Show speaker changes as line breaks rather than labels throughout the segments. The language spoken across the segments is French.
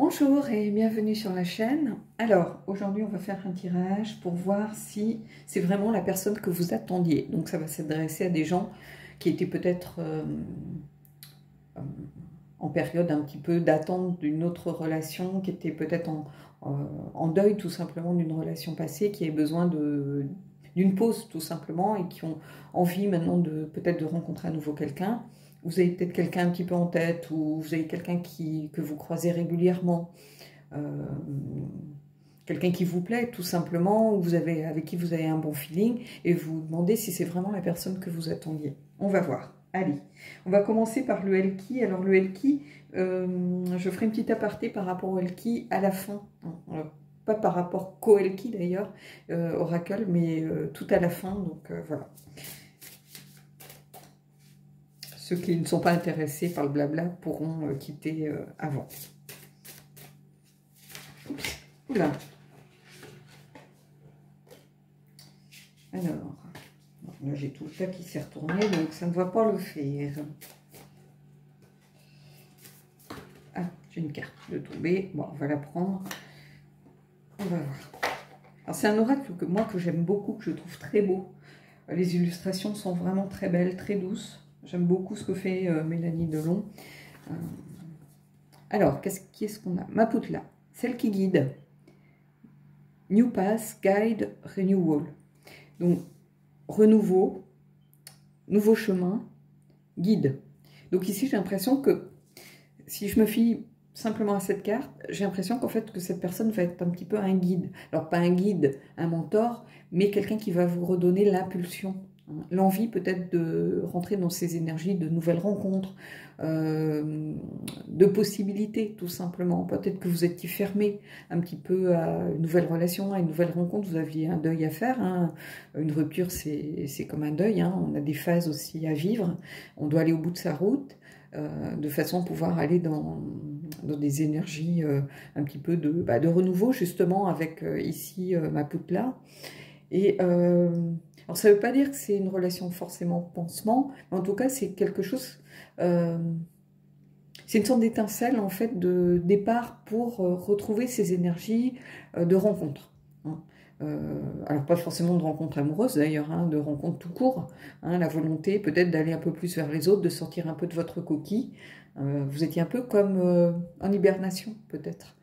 Bonjour et bienvenue sur la chaîne. Alors, aujourd'hui, on va faire un tirage pour voir si c'est vraiment la personne que vous attendiez. Donc, ça va s'adresser à des gens qui étaient peut-être en période un petit peu d'attente d'une autre relation, qui étaient peut-être en deuil tout simplement d'une relation passée, qui avaient besoin d'une pause tout simplement et qui ont envie maintenant peut-être de rencontrer à nouveau quelqu'un. Vous avez peut-être quelqu'un un petit peu en tête ou vous avez quelqu'un que vous croisez régulièrement, quelqu'un qui vous plaît tout simplement, ou avec qui vous avez un bon feeling et vous vous demandez si c'est vraiment la personne que vous attendiez. On va voir. Allez, on va commencer par le Elki. Alors le Elki, je ferai une petite aparté par rapport au Elki à la fin. Pas par rapport qu'au Elki d'ailleurs, Oracle, mais tout à la fin, donc voilà. Ceux qui ne sont pas intéressés par le blabla pourront quitter avant. Oups, oula. Alors, là j'ai tout le tas qui s'est retourné, donc ça ne va pas le faire. Ah, j'ai une carte de tomber. Bon, on va la prendre. On va voir. Alors c'est un oracle que j'aime beaucoup, que je trouve très beau. Les illustrations sont vraiment très belles, très douces. J'aime beaucoup ce que fait Mélanie Delon. Alors, qu'est-ce qu'on a? Maputla, celle qui guide. New Path, Guide, Renewal. Donc, renouveau, nouveau chemin, guide. Donc ici, j'ai l'impression que, si je me fie simplement à cette carte, j'ai l'impression qu'en fait, que cette personne va être un petit peu un guide. Alors, pas un guide, un mentor, mais quelqu'un qui va vous redonner l'impulsion. L'envie peut-être de rentrer dans ces énergies de nouvelles rencontres, de possibilités tout simplement. Peut-être que vous étiez fermé un petit peu à une nouvelle relation, à une nouvelle rencontre, vous aviez un deuil à faire. Hein. Une rupture, c'est comme un deuil, hein. On a des phases aussi à vivre, on doit aller au bout de sa route, de façon à pouvoir aller dans des énergies un petit peu de renouveau, justement, avec ici Maputla. Et alors, ça ne veut pas dire que c'est une relation forcément pansement, mais en tout cas, c'est quelque chose... c'est une sorte d'étincelle, en fait, de départ pour retrouver ces énergies de rencontre. Hein. Alors, pas forcément de rencontre amoureuse, d'ailleurs, hein, de rencontre tout court. Hein, la volonté, peut-être, d'aller un peu plus vers les autres, de sortir un peu de votre coquille. Vous étiez un peu comme en hibernation, peut-être.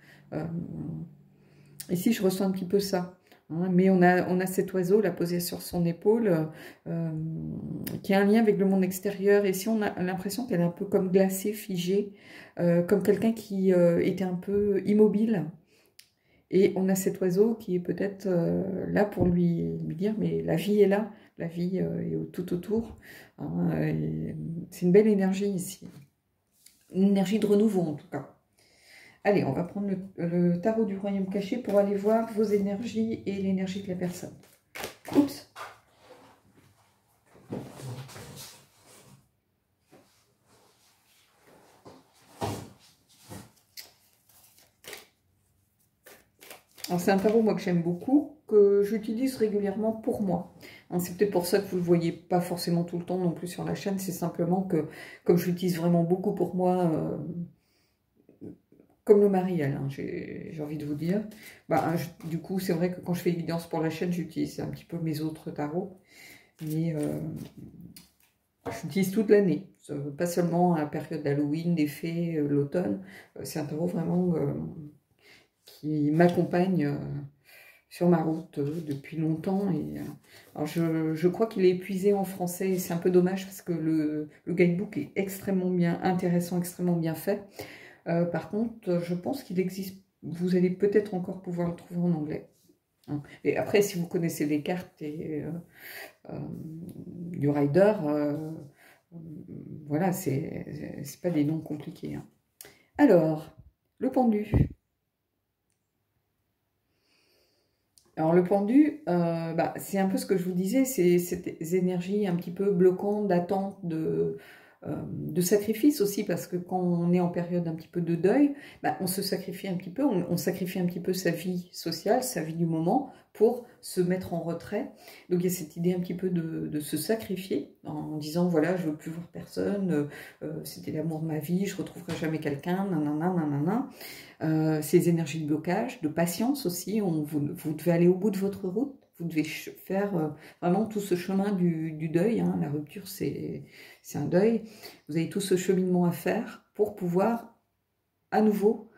Ici, je ressens un petit peu ça. Hein, mais on a cet oiseau là posé sur son épaule qui a un lien avec le monde extérieur. Et si on a l'impression qu'elle est un peu comme glacée, figée, comme quelqu'un qui était un peu immobile. Et on a cet oiseau qui est peut-être là pour lui dire, mais la vie est là, la vie est tout autour. Hein, c'est une belle énergie ici. Une énergie de renouveau en tout cas. Allez, on va prendre le tarot du royaume caché pour aller voir vos énergies et l'énergie de la personne. Oups. Alors c'est un tarot moi que j'aime beaucoup, que j'utilise régulièrement pour moi. Hein, c'est peut-être pour ça que vous ne le voyez pas forcément tout le temps non plus sur la chaîne, c'est simplement que comme je l'utilise vraiment beaucoup pour moi... comme le Mariel, hein, j'ai envie de vous dire. Du coup, c'est vrai que quand je fais évidence pour la chaîne, j'utilise un petit peu mes autres tarots. Mais j'utilise toute l'année. Pas seulement à la période d'Halloween, des fées, l'automne. C'est un tarot vraiment qui m'accompagne sur ma route depuis longtemps. Et, alors je crois qu'il est épuisé en français et c'est un peu dommage parce que le guidebook est extrêmement bien intéressant, extrêmement bien fait. Par contre, je pense qu'il existe, vous allez peut-être encore pouvoir le trouver en anglais. Hein. Et après, si vous connaissez les cartes et, du rider, voilà, c'est pas des noms compliqués. Hein. Alors, le pendu. Alors, le pendu, c'est un peu ce que je vous disais, c'est ces énergies un petit peu bloquantes, d'attente, de sacrifice aussi, parce que quand on est en période un petit peu de deuil, on se sacrifie un petit peu, on sacrifie un petit peu sa vie sociale, sa vie du moment, pour se mettre en retrait. Donc il y a cette idée un petit peu de se sacrifier, en disant, voilà, je veux plus voir personne, c'était l'amour de ma vie, je retrouverai jamais quelqu'un, nanana, nanana. ces énergies de blocage, de patience aussi. Vous devez aller au bout de votre route. Vous devez faire vraiment tout ce chemin du deuil. Hein. La rupture, c'est un deuil. Vous avez tout ce cheminement à faire pour pouvoir à nouveau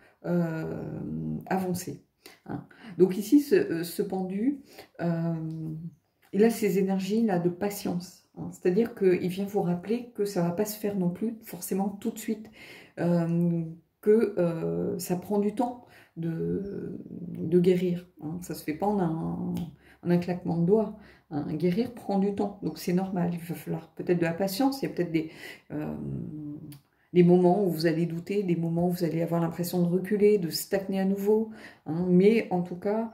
avancer. Hein. Donc ici, ce pendu, il a ces énergies-là de patience. Hein. C'est-à-dire qu'il vient vous rappeler que ça ne va pas se faire non plus forcément tout de suite. Que ça prend du temps de guérir. Hein. Ça ne se fait pas en un claquement de doigts. Hein. Guérir prend du temps, donc c'est normal. Il va falloir peut-être de la patience, il y a peut-être des moments où vous allez douter, des moments où vous allez avoir l'impression de reculer, de stagner à nouveau. Hein. Mais en tout cas,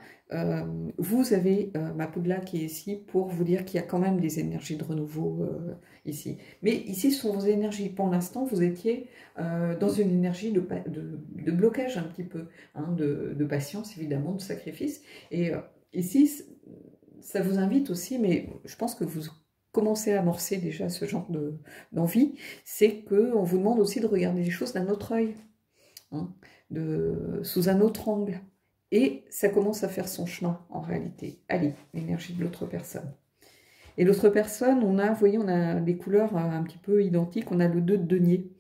vous avez ma Poudla qui est ici pour vous dire qu'il y a quand même des énergies de renouveau ici. Mais ici, ce sont vos énergies. Pour l'instant, vous étiez dans une énergie de blocage un petit peu, hein, de patience, évidemment, de sacrifice. Et ici, ça vous invite aussi, mais je pense que vous commencez à amorcer déjà ce genre d'envie, c'est qu'on vous demande aussi de regarder les choses d'un autre œil, hein, sous un autre angle. Et ça commence à faire son chemin, en réalité. Allez, l'énergie de l'autre personne. Et l'autre personne, vous voyez, on a des couleurs un petit peu identiques. On a le 2 de denier.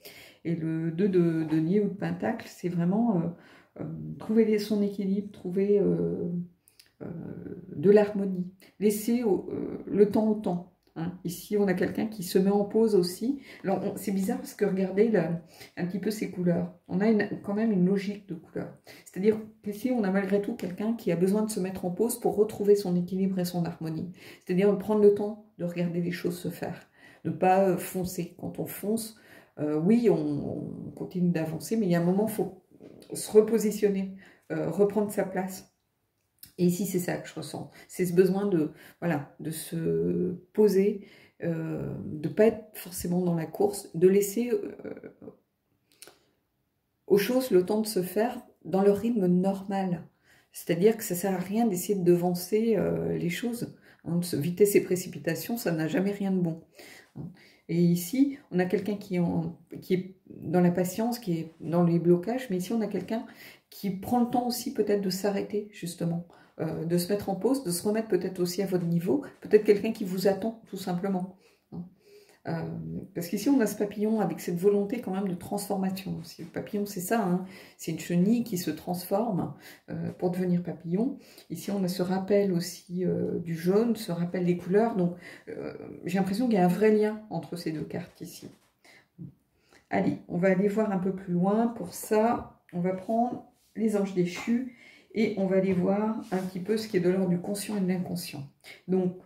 Et le 2 de denier ou de pentacle, c'est vraiment trouver son équilibre, trouver de l'harmonie. Laisser le temps au temps. Hein. Ici, on a quelqu'un qui se met en pause aussi. Alors, c'est bizarre parce que regardez un petit peu ces couleurs. On a quand même une logique de couleurs. C'est-à-dire qu'ici, on a malgré tout quelqu'un qui a besoin de se mettre en pause pour retrouver son équilibre et son harmonie. C'est-à-dire de prendre le temps de regarder les choses se faire. Ne pas foncer. Quand on fonce, oui, on continue d'avancer, mais il y a un moment, il faut se repositionner, reprendre sa place. Et ici, c'est ça que je ressens. C'est ce besoin de se poser, de ne pas être forcément dans la course, de laisser aux choses le temps de se faire dans leur rythme normal. C'est-à-dire que ça ne sert à rien d'essayer de devancer les choses. Hein, vitesse et précipitation, ça n'a jamais rien de bon. Et ici, on a quelqu'un qui est dans la patience, qui est dans les blocages, mais ici, on a quelqu'un qui prend le temps aussi peut-être de s'arrêter, justement, de se mettre en pause, de se remettre peut-être aussi à votre niveau, peut-être quelqu'un qui vous attend, tout simplement. Parce qu'ici, on a ce papillon avec cette volonté quand même de transformation. Aussi. Le papillon, c'est ça, hein, c'est une chenille qui se transforme pour devenir papillon. Ici, on a ce rappel aussi du jaune, ce rappel des couleurs. Donc, j'ai l'impression qu'il y a un vrai lien entre ces deux cartes ici. Allez, on va aller voir un peu plus loin. Pour ça, on va prendre les anges déchus et on va aller voir un petit peu ce qui est de l'ordre du conscient et de l'inconscient. Donc,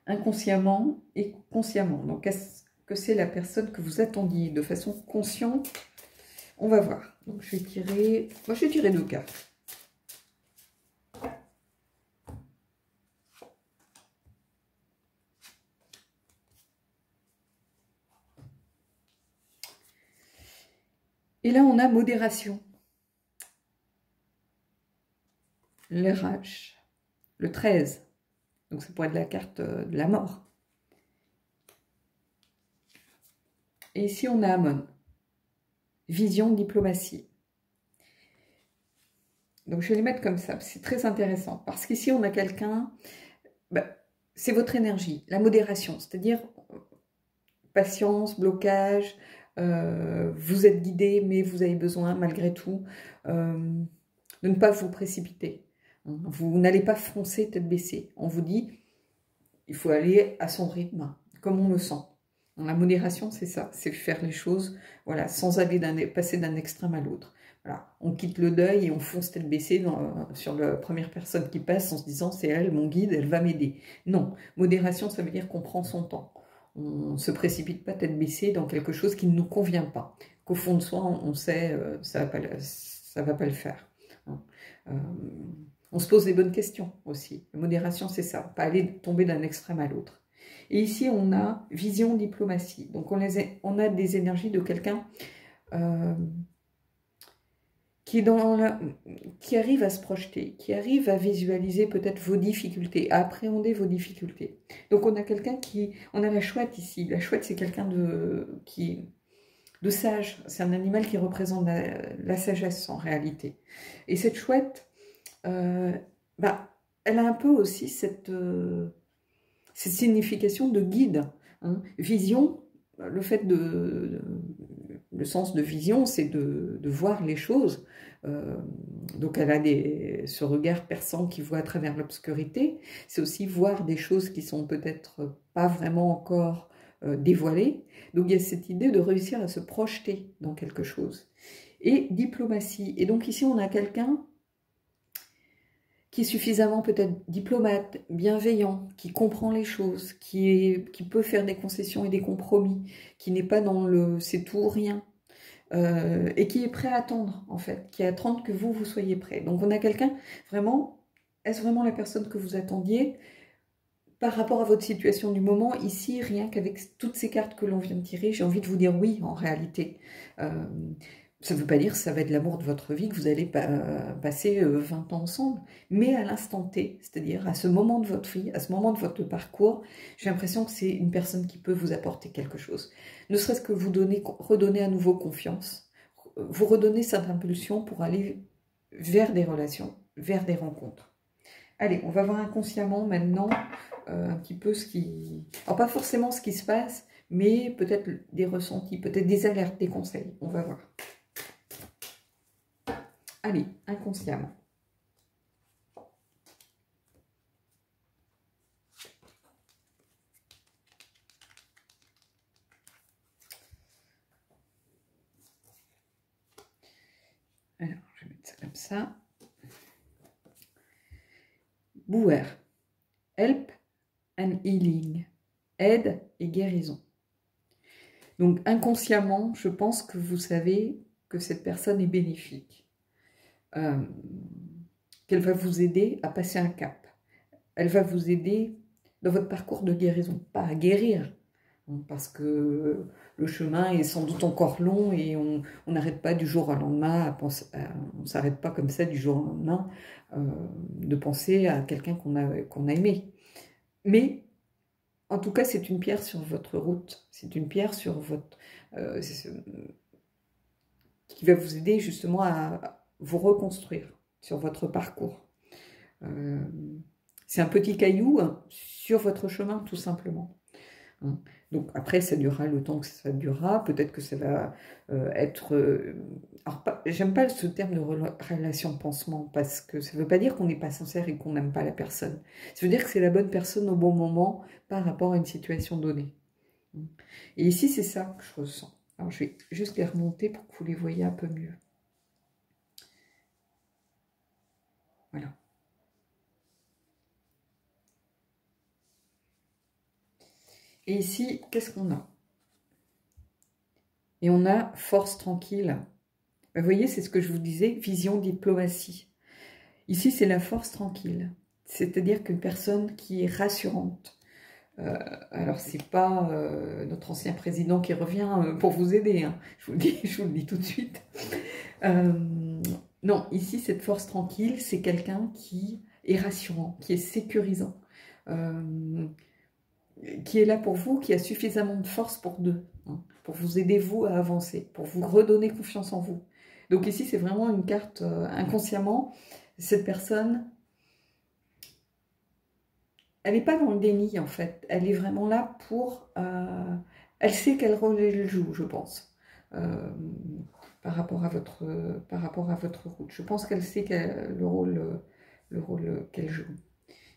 inconsciemment et consciemment. Donc, est-ce que c'est la personne que vous attendiez de façon consciente? On va voir. Donc, je vais tirer... Moi, je vais tirer 2 cartes. Et là, on a modération. Le rage. Le 13. Donc, ça pourrait être la carte de la mort. Et ici, on a Amon. Vision, diplomatie. Donc, je vais les mettre comme ça. C'est très intéressant. Parce qu'ici, on a quelqu'un... c'est votre énergie, la modération. C'est-à-dire patience, blocage. Vous êtes guidé, mais vous avez besoin, malgré tout, de ne pas vous précipiter. Vous n'allez pas foncer tête baissée. On vous dit, il faut aller à son rythme, comme on le sent. La modération, c'est ça, c'est faire les choses voilà, sans aller passer d'un extrême à l'autre. Voilà. On quitte le deuil et on fonce tête baissée sur la première personne qui passe en se disant, c'est elle, mon guide, elle va m'aider. Non, modération, ça veut dire qu'on prend son temps. On ne se précipite pas tête baissée dans quelque chose qui ne nous convient pas. Qu'au fond de soi, on sait, ça ne va pas le faire. On se pose des bonnes questions aussi. La modération, c'est ça, pas aller tomber d'un extrême à l'autre. Et ici, on a vision, diplomatie. Donc, on a des énergies de quelqu'un qui arrive à se projeter, qui arrive à visualiser peut-être vos difficultés, à appréhender vos difficultés. Donc, on a quelqu'un on a la chouette ici. La chouette, c'est quelqu'un qui de sage. C'est un animal qui représente la sagesse en réalité. Et cette chouette, bah, elle a un peu aussi cette signification de guide. Hein. Vision, le fait le sens de vision, c'est de voir les choses. Donc elle a ce regard perçant qui voit à travers l'obscurité. C'est aussi voir des choses qui sont peut-être pas vraiment encore dévoilées. Donc il y a cette idée de réussir à se projeter dans quelque chose. Et diplomatie. Et donc ici on a quelqu'un qui est suffisamment peut-être diplomate, bienveillant, qui comprend les choses, qui peut faire des concessions et des compromis, qui n'est pas dans le c'est tout ou rien, et qui est prêt à attendre, en fait, qui est à attendre que vous soyez prêt. Donc on a quelqu'un, vraiment, est-ce vraiment la personne que vous attendiez par rapport à votre situation du moment? Ici, rien qu'avec toutes ces cartes que l'on vient de tirer, j'ai envie de vous dire oui, en réalité. Ça ne veut pas dire que ça va être l'amour de votre vie, que vous allez passer 20 ans ensemble, mais à l'instant T, c'est-à-dire à ce moment de votre vie, à ce moment de votre parcours, j'ai l'impression que c'est une personne qui peut vous apporter quelque chose. Ne serait-ce que vous redonner à nouveau confiance, vous redonner cette impulsion pour aller vers des relations, vers des rencontres. Allez, on va voir inconsciemment maintenant un petit peu ce qui... Alors pas forcément ce qui se passe, mais peut-être des ressentis, peut-être des alertes, des conseils, on va voir. Allez, inconsciemment. Alors, je vais mettre ça comme ça. Bouer. Help and healing. Aide et guérison. Donc, inconsciemment, je pense que vous savez que cette personne est bénéfique. Qu'elle va vous aider à passer un cap. Elle va vous aider dans votre parcours de guérison, pas à guérir, parce que le chemin est sans doute encore long et on n'arrête pas du jour au lendemain à penser, on ne s'arrête pas comme ça du jour au lendemain de penser à quelqu'un qu'on a aimé. Mais en tout cas, c'est une pierre sur votre route, c'est une pierre sur votre qui va vous aider justement à vous reconstruire sur votre parcours. C'est un petit caillou sur votre chemin, tout simplement. Donc après, ça durera le temps que ça durera. Peut-être que ça va être... alors, j'aime pas ce terme de relation pansement, parce que ça ne veut pas dire qu'on n'est pas sincère et qu'on n'aime pas la personne. Ça veut dire que c'est la bonne personne au bon moment par rapport à une situation donnée. Et ici, c'est ça que je ressens. Alors, je vais juste les remonter pour que vous les voyez un peu mieux. Voilà. Et ici, qu'est-ce qu'on a? Et on a force tranquille. Vous voyez, c'est ce que je vous disais, vision, diplomatie. Ici, c'est la force tranquille. C'est-à-dire qu'une personne qui est rassurante. Alors, c'est pas notre ancien président qui revient pour vous aider. Hein. Je vous le dis tout de suite. Non, ici, cette force tranquille, c'est quelqu'un qui est rassurant, qui est sécurisant. Qui est là pour vous, qui a suffisamment de force pour deux, hein, pour vous aider vous à avancer, pour vous redonner confiance en vous. Donc ici, c'est vraiment une carte inconsciemment. Cette personne, elle n'est pas dans le déni en fait. Elle est vraiment là pour... elle sait quel rôle elle joue, je pense, par rapport à votre route. Je pense qu'elle sait le rôle qu'elle joue.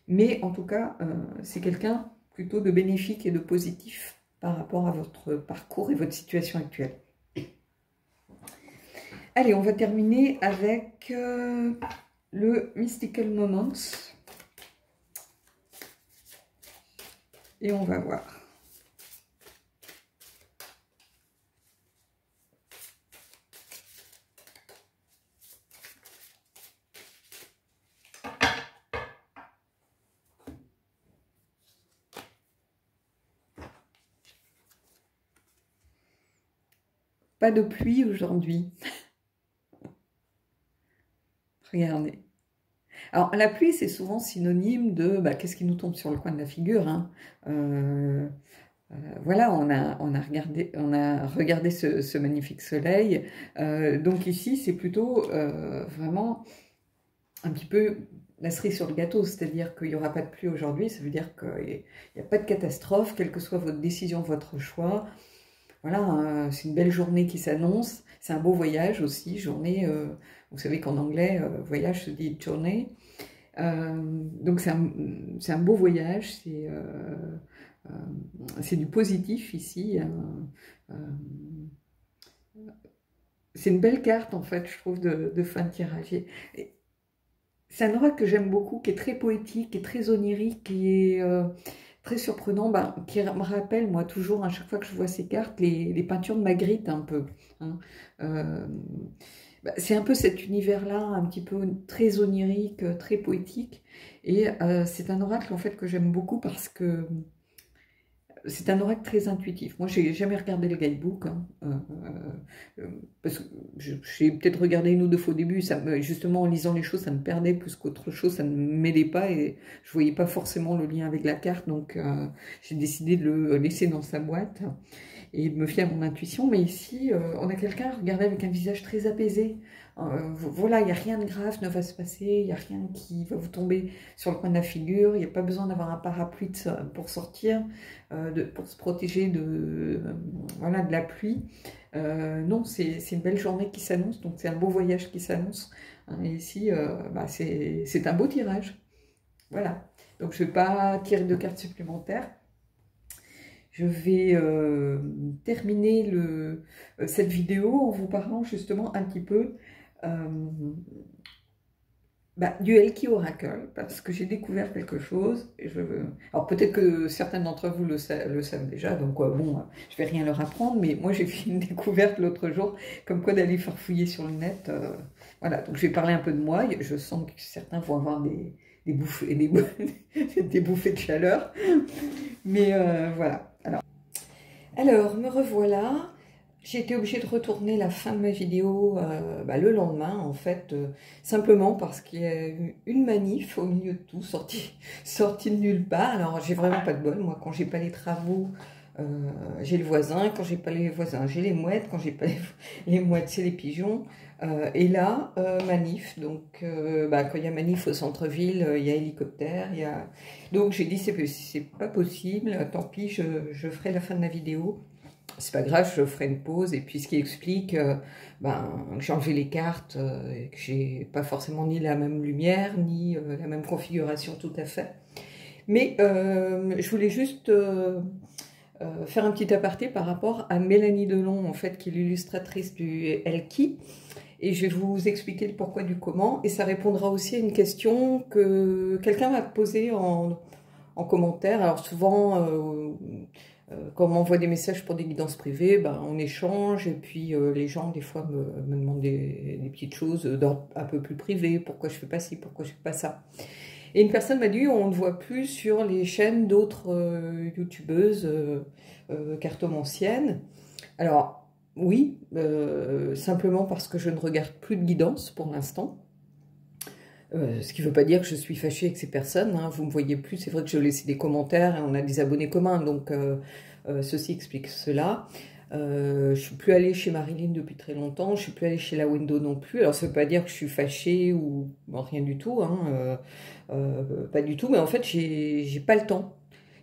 Mais en tout cas, c'est quelqu'un plutôt de bénéfique et de positif par rapport à votre parcours et votre situation actuelle. Allez, on va terminer avec le Mystical Moments. Et on va voir. Pas de pluie aujourd'hui. Regardez. Alors, la pluie, c'est souvent synonyme de qu'est-ce qui nous tombe sur le coin de la figure. Hein. voilà, on a regardé ce magnifique soleil. Donc ici, c'est plutôt vraiment un petit peu la cerise sur le gâteau, c'est-à-dire qu'il n'y aura pas de pluie aujourd'hui, ça veut dire qu'il n'y a pas de catastrophe, quelle que soit votre décision, votre choix. Voilà, c'est une belle journée qui s'annonce, c'est un beau voyage aussi, journée, vous savez qu'en anglais, voyage se dit journey. Donc c'est un beau voyage, c'est du positif ici. C'est une belle carte en fait, je trouve, de fin de tirage. C'est un oracle que j'aime beaucoup, qui est très poétique, qui est très onirique, qui est très surprenant, ben, qui me rappelle, moi, toujours, à chaque fois que je vois ces cartes, les peintures de Magritte, un peu. Hein. Ben, c'est un peu cet univers-là, un petit peu très onirique, très poétique. Et c'est un oracle, en fait, que j'aime beaucoup parce que c'est un oracle très intuitif. Moi, j'ai jamais regardé le guidebook, hein, parce que j'ai peut-être regardé une ou deux fois au début. Justement, en lisant les choses, ça me perdait plus qu'autre chose. Ça ne m'aidait pas et je voyais pas forcément le lien avec la carte. Donc, j'ai décidé de le laisser dans sa boîte et de me fier à mon intuition. Mais ici, on a quelqu'un à regarder avec un visage très apaisé. Voilà, il n'y a rien de grave ne va se passer, il n'y a rien qui va vous tomber sur le coin de la figure, il n'y a pas besoin d'avoir un parapluie pour sortir, pour se protéger voilà, de la pluie. Non, c'est une belle journée qui s'annonce, donc c'est un beau voyage qui s'annonce. Hein, et ici, bah, c'est un beau tirage. Voilà, donc je ne vais pas tirer de cartes supplémentaires. Je vais terminer cette vidéo en vous parlant justement un petit peu du Elki Oracle, parce que j'ai découvert quelque chose. Alors peut-être que certains d'entre vous le savent déjà, donc bon, je vais rien leur apprendre, mais moi j'ai fait une découverte l'autre jour, comme quoi d'aller farfouiller sur le net. Voilà, donc je vais parler un peu de moi. Je sens que certains vont avoir des bouffées, des bouffées de chaleur, mais voilà. Alors, me revoilà. J'ai été obligée de retourner la fin de ma vidéo le lendemain, en fait, simplement parce qu'il y a eu une manif au milieu de tout, sortie de nulle part. Alors, j'ai vraiment pas de bol. Moi, quand j'ai pas les travaux, j'ai le voisin. Quand j'ai pas les voisins, j'ai les mouettes. Quand j'ai pas les mouettes, c'est les pigeons. Et là, manif. Donc, quand il y a manif au centre-ville, il y a hélicoptère. Donc, j'ai dit, c'est pas possible. Tant pis, je ferai la fin de la vidéo. C'est pas grave, je ferai une pause. Et puis, ce qui explique que j'ai enlevé les cartes, et que j'ai pas forcément ni la même lumière, ni la même configuration tout à fait. Mais je voulais juste faire un petit aparté par rapport à Mélanie Delon, en fait, qui est l'illustratrice du Elki. Et je vais vous expliquer le pourquoi du comment. Et ça répondra aussi à une question que quelqu'un m'a posée en commentaire. Alors souvent, quand on m'envoie des messages pour des guidances privées, on échange. Et puis les gens, des fois, me demandent des petites choses d'ordre un peu plus privé. Pourquoi je fais pas ci, pourquoi je fais pas ça. Et une personne m'a dit, on ne voit plus sur les chaînes d'autres youtubeuses cartomanciennes. Alors, oui, simplement parce que je ne regarde plus de guidance pour l'instant. Ce qui ne veut pas dire que je suis fâchée avec ces personnes. Hein. Vous ne me voyez plus, c'est vrai que je laisse des commentaires et on a des abonnés communs, donc ceci explique cela. Je ne suis plus allée chez Marilyn depuis très longtemps, je ne suis plus allée chez la Window non plus. Alors ça ne veut pas dire que je suis fâchée ou rien du tout, hein, pas du tout, mais en fait j'ai pas le temps.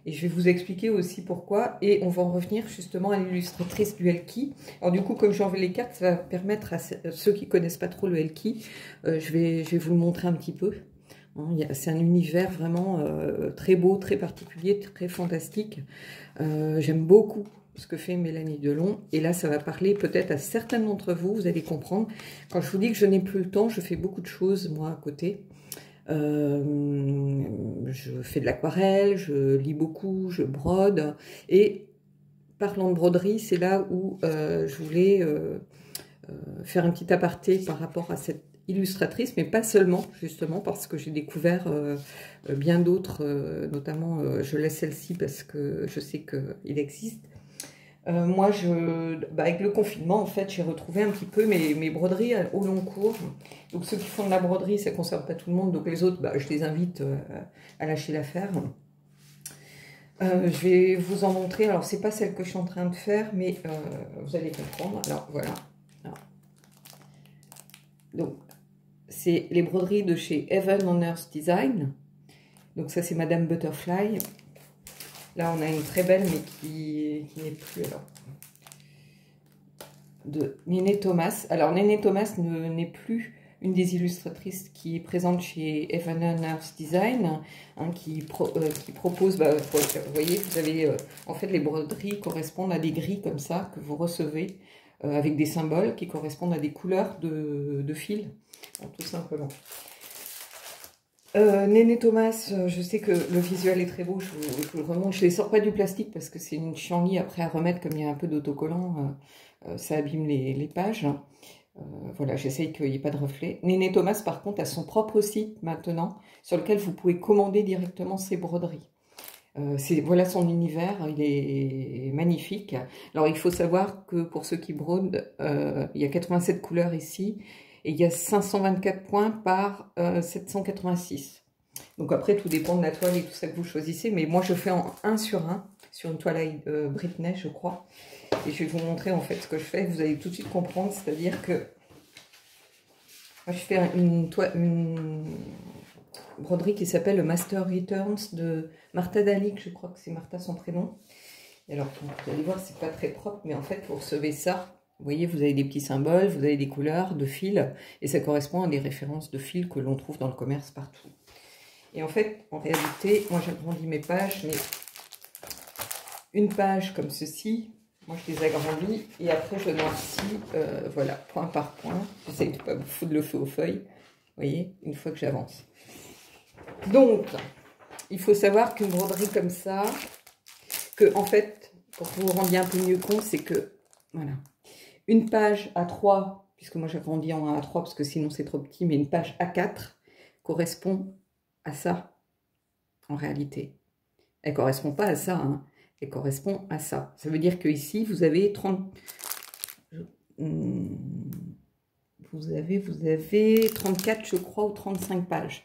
Et je vais vous expliquer aussi pourquoi, et on va en revenir justement à l'illustratrice du Elki. Alors du coup, comme j'ai enlevé les cartes, ça va permettre à ceux qui ne connaissent pas trop le Elki, je vais vous le montrer un petit peu. Hein, c'est un univers vraiment très beau, très particulier, très fantastique. J'aime beaucoup ce que fait Mélanie Delon, et là ça va parler peut-être à certains d'entre vous, vous allez comprendre. Quand je vous dis que je n'ai plus le temps, je fais beaucoup de choses moi à côté. Je fais de l'aquarelle, je lis beaucoup, je brode. Et parlant de broderie, c'est là où je voulais faire un petit aparté par rapport à cette illustratrice, mais pas seulement, justement, parce que j'ai découvert bien d'autres, notamment je laisse celle-ci parce que je sais qu'il existe. Moi, avec le confinement, en fait, j'ai retrouvé un petit peu mes broderies au long cours. Donc, ceux qui font de la broderie, ça ne concerne pas tout le monde. Donc, les autres, je les invite à lâcher l'affaire. Je vais vous en montrer. Alors, c'est pas celle que je suis en train de faire, mais vous allez comprendre. Alors, voilà. Alors, donc, c'est les broderies de chez Heaven on Earth Design. Donc, ça, c'est Madame Butterfly. Là, on a une très belle, mais qui n'est plus, alors, de Néné Thomas. Alors, Néné Thomas n'est plus une des illustratrices qui est présente chez Heaven on Earth Design, hein, qui propose, bah, vous voyez, vous avez, en fait, les broderies correspondent à des grilles comme ça, que vous recevez, avec des symboles qui correspondent à des couleurs de fil, tout simplement. Néné Thomas, je sais que le visuel est très beau, je vous le remonte. Je ne les sors pas du plastique parce que c'est une chienlit après à remettre, comme il y a un peu d'autocollant, ça abîme les pages. Voilà, j'essaye qu'il n'y ait pas de reflet. Néné Thomas, par contre, a son propre site maintenant, sur lequel vous pouvez commander directement ses broderies. Voilà son univers, il est magnifique. Alors, il faut savoir que pour ceux qui brodent, il y a 87 couleurs ici, et il y a 524 points par 786. Donc après, tout dépend de la toile et tout ça que vous choisissez, mais moi, je fais en 1 sur 1, sur une toile Britney, je crois. Et je vais vous montrer en fait ce que je fais, vous allez tout de suite comprendre, c'est-à-dire que moi, je fais une broderie qui s'appelle le Master Returns de Martha Dalik, je crois que c'est Martha son prénom. Et alors, vous allez voir, c'est pas très propre, mais en fait, vous recevez ça. Vous voyez, vous avez des petits symboles, vous avez des couleurs de fils, et ça correspond à des références de fils que l'on trouve dans le commerce partout. Et en fait, en réalité, moi j'agrandis mes pages, mais une page comme ceci, moi je les agrandis, et après je noircis, voilà, point par point. J'essaie de ne pas vous foutre le feu aux feuilles, vous voyez, une fois que j'avance. Donc, il faut savoir qu'une broderie comme ça, que en fait, pour que vous vous rendiez un peu mieux compte, c'est que, voilà, une page A3, puisque moi j'agrandis en A3 parce que sinon c'est trop petit, mais une page A4 correspond à ça, en réalité. Elle ne correspond pas à ça, hein. Elle correspond à ça. Ça veut dire que ici vous avez 30... Vous avez 34, je crois, ou 35 pages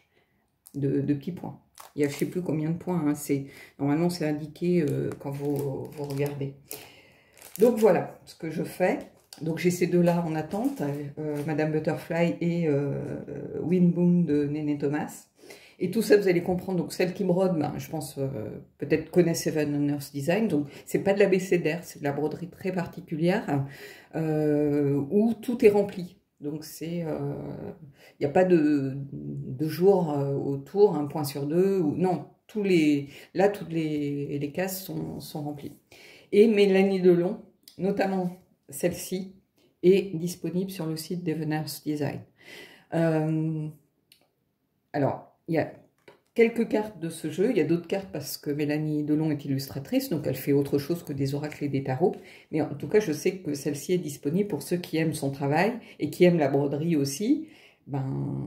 de petits points. Il y a je ne sais plus combien de points, hein. Normalement c'est indiqué quand vous regardez. Donc voilà ce que je fais. Donc j'ai ces deux-là en attente, Madame Butterfly et Wind Boom de Néné Thomas. Et tout ça, vous allez comprendre. Donc celle qui brode, ben, je pense, peut-être connaissent Heaven on Earth Design. Donc c'est pas de l'abécédaire, c'est de la broderie très particulière où tout est rempli. Donc c'est, il n'y a pas de jour autour, un point sur deux. Non, là toutes les cases sont remplies. Et Mélanie Delon, notamment celle-ci, est disponible sur le site d'Heaven Earth Design. Alors, il y a quelques cartes de ce jeu, il y a d'autres cartes parce que Mélanie Delon est illustratrice, donc elle fait autre chose que des oracles et des tarots. Mais en tout cas, je sais que celle-ci est disponible pour ceux qui aiment son travail et qui aiment la broderie aussi. Ben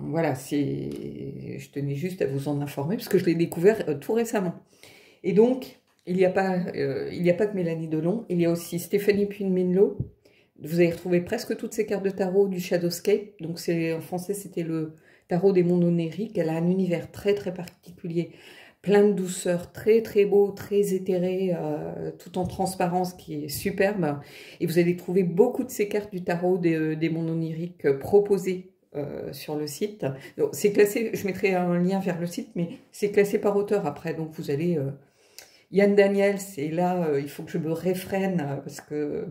voilà, je tenais juste à vous en informer parce que je l'ai découvert tout récemment. Et donc, il n'y a pas que Mélanie Delon, il y a aussi Stéphanie Puy-Minlot. Vous allez retrouver presque toutes ces cartes de tarot du Shadowscape. Donc en français, c'était le tarot des mondes onériques. Elle a un univers très très particulier, plein de douceur, très très beau, très éthéré, tout en transparence, qui est superbe. Et vous allez trouver beaucoup de ces cartes du tarot des mondes onériques proposées sur le site. C'est classé, je mettrai un lien vers le site, mais c'est classé par auteur après. Donc vous allez... Yann Daniel, c'est là, il faut que je me réfrène parce que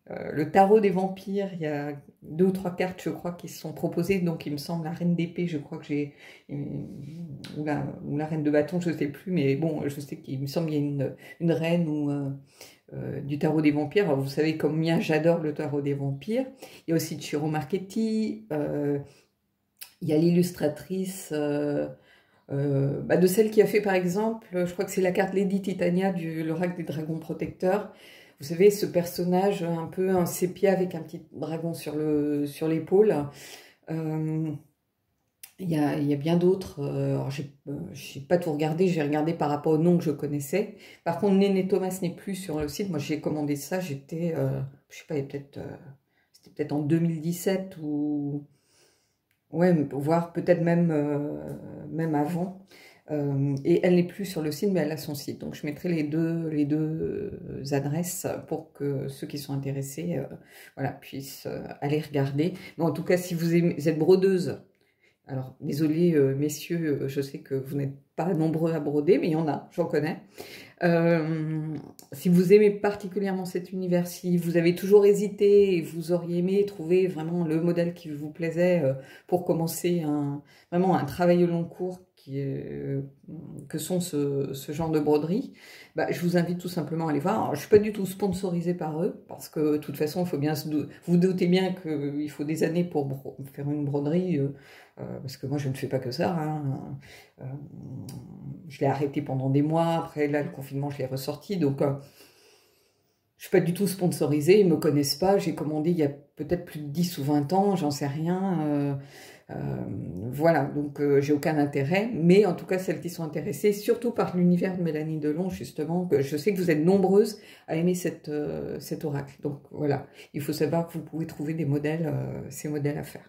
le tarot des vampires, il y a 2 ou 3 cartes, je crois, qui sont proposées. Donc, il me semble, la reine d'épée, je crois que j'ai... Ou la reine de bâton, je ne sais plus. Mais bon, je sais qu'il me semble qu'il y a une reine ou du tarot des vampires. Alors, vous savez combien j'adore le tarot des vampires. Il y a aussi Chiro Marchetti. Il y a l'illustratrice... de celle qui a fait par exemple, je crois que c'est la carte Lady Titania de l'oracle des dragons protecteurs. Vous savez, ce personnage un peu un sépia avec un petit dragon sur l'épaule. Il y a bien d'autres. Je n'ai pas tout regardé, j'ai regardé par rapport au nom que je connaissais. Par contre, Néné Thomas n'est plus sur le site. Moi, j'ai commandé ça, j'étais, je sais pas, c'était peut-être en 2017 ou... Ouais, voire peut-être même avant. Et elle n'est plus sur le site, mais elle a son site. Donc je mettrai les deux adresses pour que ceux qui sont intéressés voilà, puissent aller regarder. Mais en tout cas, si vous êtes brodeuse, alors désolé messieurs, je sais que vous n'êtes pas nombreux à broder, mais il y en a, j'en connais. Si vous aimez particulièrement cet univers, si vous avez toujours hésité et vous auriez aimé trouver vraiment le modèle qui vous plaisait pour commencer vraiment un travail au long cours que sont ce genre de broderie, bah, je vous invite tout simplement à aller voir. Alors, je ne suis pas du tout sponsorisée par eux, parce que de toute façon, il faut bien vous doutez bien qu'il faut des années pour faire une broderie, parce que moi, je ne fais pas que ça. Hein. Je l'ai arrêté pendant des mois, après là, le confinement, je l'ai ressorti, donc je ne suis pas du tout sponsorisée, ils ne me connaissent pas, j'ai commandé il y a peut-être plus de 10 ou 20 ans, j'en sais rien, voilà, donc j'ai aucun intérêt, mais en tout cas, celles qui sont intéressées, surtout par l'univers de Mélanie Delon, justement, que je sais que vous êtes nombreuses à aimer cet oracle, donc voilà, il faut savoir que vous pouvez trouver des modèles, ces modèles à faire.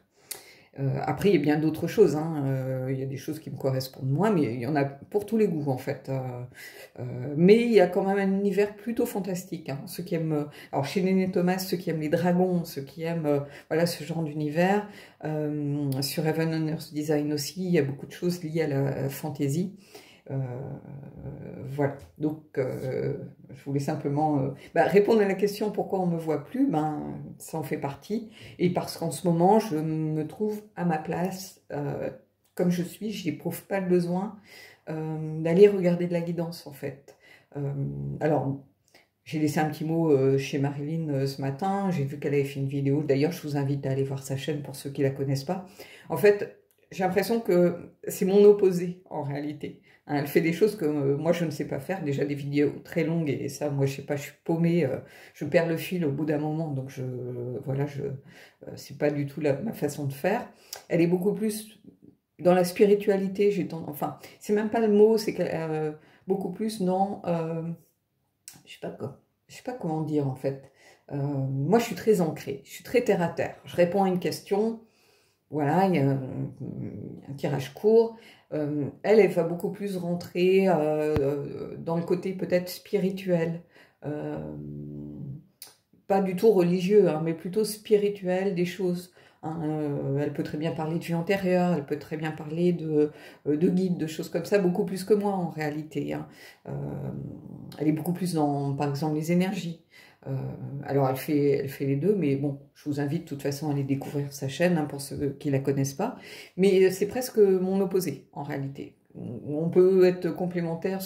Après, il y a bien d'autres choses, hein. Il y a des choses qui me correspondent moins, mais il y en a pour tous les goûts, en fait. Mais il y a quand même un univers plutôt fantastique. Hein. Ceux qui aiment, alors chez Néné Thomas, ceux qui aiment les dragons, ceux qui aiment voilà, ce genre d'univers. Sur Heaven on Earth Design aussi, il y a beaucoup de choses liées à la fantasy. Voilà, donc je voulais simplement répondre à la question pourquoi on ne me voit plus, ça en fait partie, et parce qu'en ce moment je me trouve à ma place, comme je suis, je n'éprouve pas le besoin d'aller regarder de la guidance en fait. Alors, j'ai laissé un petit mot chez Marilyn ce matin, j'ai vu qu'elle avait fait une vidéo, d'ailleurs je vous invite à aller voir sa chaîne pour ceux qui ne la connaissent pas. En fait, j'ai l'impression que c'est mon opposé en réalité. Hein, elle fait des choses que moi je ne sais pas faire, déjà des vidéos très longues et ça, moi je sais pas, je suis paumée, je perds le fil au bout d'un moment, donc voilà, c'est pas du tout ma façon de faire. Elle est beaucoup plus dans la spiritualité, enfin, c'est même pas le mot, c'est qu'elle beaucoup plus dans, je sais pas comment dire en fait. Moi je suis très ancrée, je suis très terre à terre. Je réponds à une question. Voilà, il y a un tirage court. Elle va beaucoup plus rentrer dans le côté peut-être spirituel. Pas du tout religieux, hein, mais plutôt spirituel des choses. Hein. Elle peut très bien parler de vie antérieure, elle peut très bien parler de guides, de choses comme ça, beaucoup plus que moi en réalité. Hein. Elle est beaucoup plus dans, par exemple, les énergies. Alors elle fait les deux, mais bon, je vous invite de toute façon à aller découvrir sa chaîne hein, pour ceux qui la connaissent pas. Mais c'est presque mon opposé en réalité. On peut être complémentaires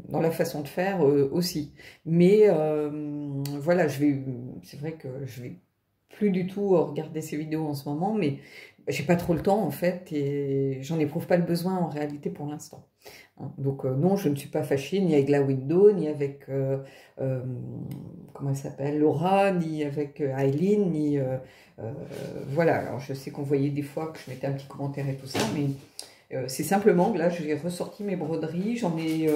dans la façon de faire aussi. Mais voilà, c'est vrai que je vais plus du tout regarder ces vidéos en ce moment, mais j'ai pas trop le temps en fait et j'en éprouve pas le besoin en réalité pour l'instant. Donc non, je ne suis pas fâchée ni avec la Windows, ni avec comment elle s'appelle, Laura, ni avec Aileen, ni voilà. Alors je sais qu'on voyait des fois que je mettais un petit commentaire et tout ça, mais c'est simplement que là j'ai ressorti mes broderies, j'en ai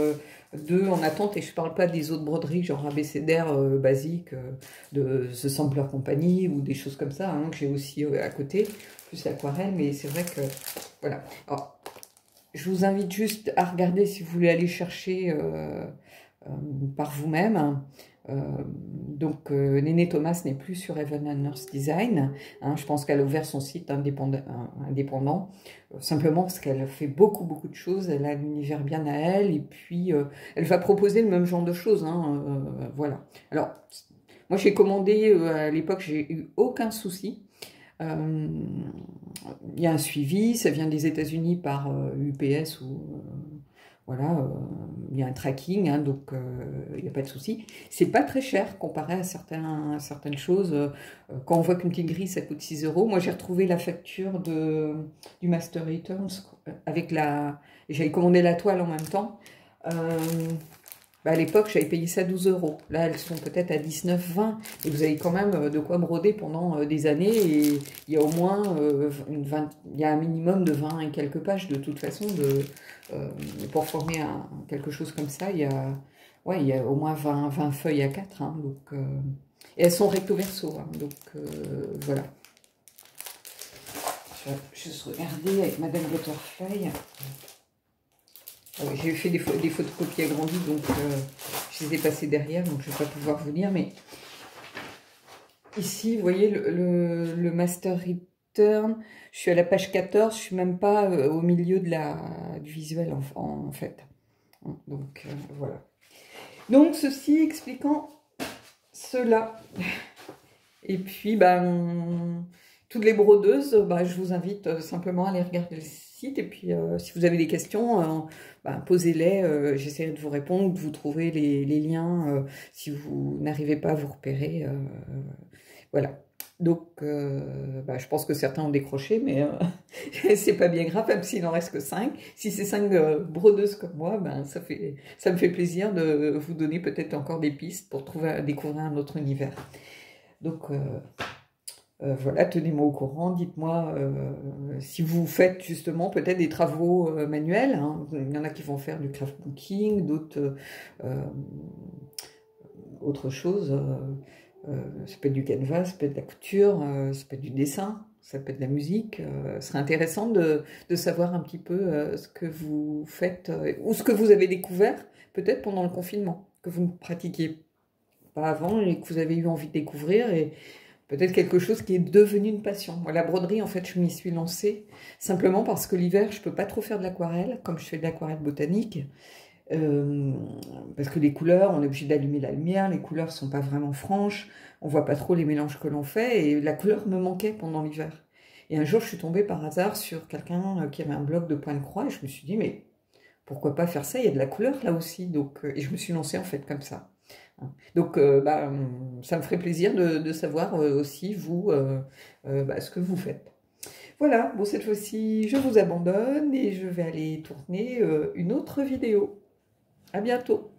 deux en attente et je parle pas des autres broderies genre abécédaire basique de The Sampler Company ou des choses comme ça hein, que j'ai aussi à côté, plus l'aquarelle, mais c'est vrai que voilà. Alors, je vous invite juste à regarder si vous voulez aller chercher par vous-même. Donc, Néné Thomas n'est plus sur Heaven and Earth Design. Hein, je pense qu'elle a ouvert son site indépendant simplement parce qu'elle fait beaucoup de choses. Elle a l'univers bien à elle. Et puis, elle va proposer le même genre de choses. Hein, voilà. Alors, moi, j'ai commandé à l'époque, j'ai eu aucun souci. Il y a un suivi, ça vient des États-Unis par UPS ou voilà, il y a un tracking, hein, donc il n'y a pas de souci. C'est pas très cher comparé à certaines choses. Quand on voit qu'une petite grille ça coûte 6 €, moi j'ai retrouvé la facture du Master Returns avec j'avais commandé la toile en même temps. À l'époque, j'avais payé ça 12 €. Là, elles sont peut-être à 19, 20. Et vous avez quand même de quoi broder pendant des années. Et il y a au moins il y a un minimum de 20 et quelques pages de toute façon. Pour former quelque chose comme ça, il y a au moins 20 feuilles à 4. Hein, donc, et elles sont recto verso. Hein, donc voilà. Je vais juste regarder avec Madame Butterfly. J'ai fait des photocopies agrandies, donc je les ai passées derrière, donc je ne vais pas pouvoir vous lire. Mais ici, vous voyez le Master Return. Je suis à la page 14, je ne suis même pas au milieu de du visuel en fait. Donc voilà. Donc ceci expliquant cela. Et puis, toutes les brodeuses, je vous invite simplement à aller regarder le site. Et puis, si vous avez des questions, posez-les. J'essaierai de vous répondre, de vous trouver les liens si vous n'arrivez pas à vous repérer. Voilà. Donc, je pense que certains ont décroché, mais c'est pas bien grave, même s'il n'en reste que 5. Si c'est 5 brodeuses comme moi, ça me fait plaisir de vous donner peut-être encore des pistes pour découvrir un autre univers. Donc, voilà, tenez-moi au courant, dites-moi si vous faites justement peut-être des travaux manuels. Hein. Il y en a qui vont faire du craftbooking, d'autres autre chose. Ça peut être du canevas, ça peut être de la couture, ça peut être du dessin, ça peut être de la musique. Ce serait intéressant de savoir un petit peu ce que vous faites ou ce que vous avez découvert peut-être pendant le confinement, que vous ne pratiquiez pas avant et que vous avez eu envie de découvrir, et peut-être quelque chose qui est devenu une passion. Moi, la broderie, en fait, je m'y suis lancée simplement parce que l'hiver, je ne peux pas trop faire de l'aquarelle, comme je fais de l'aquarelle botanique, parce que les couleurs, on est obligé d'allumer la lumière, les couleurs ne sont pas vraiment franches, on ne voit pas trop les mélanges que l'on fait, et la couleur me manquait pendant l'hiver. Et un jour, je suis tombée par hasard sur quelqu'un qui avait un bloc de point de croix, et je me suis dit, mais pourquoi pas faire ça? Il y a de la couleur là aussi. Donc, et je me suis lancée en fait comme ça. Donc, ça me ferait plaisir de savoir aussi, vous, ce que vous faites. Voilà, bon, cette fois-ci, je vous abandonne et je vais aller tourner une autre vidéo. À bientôt!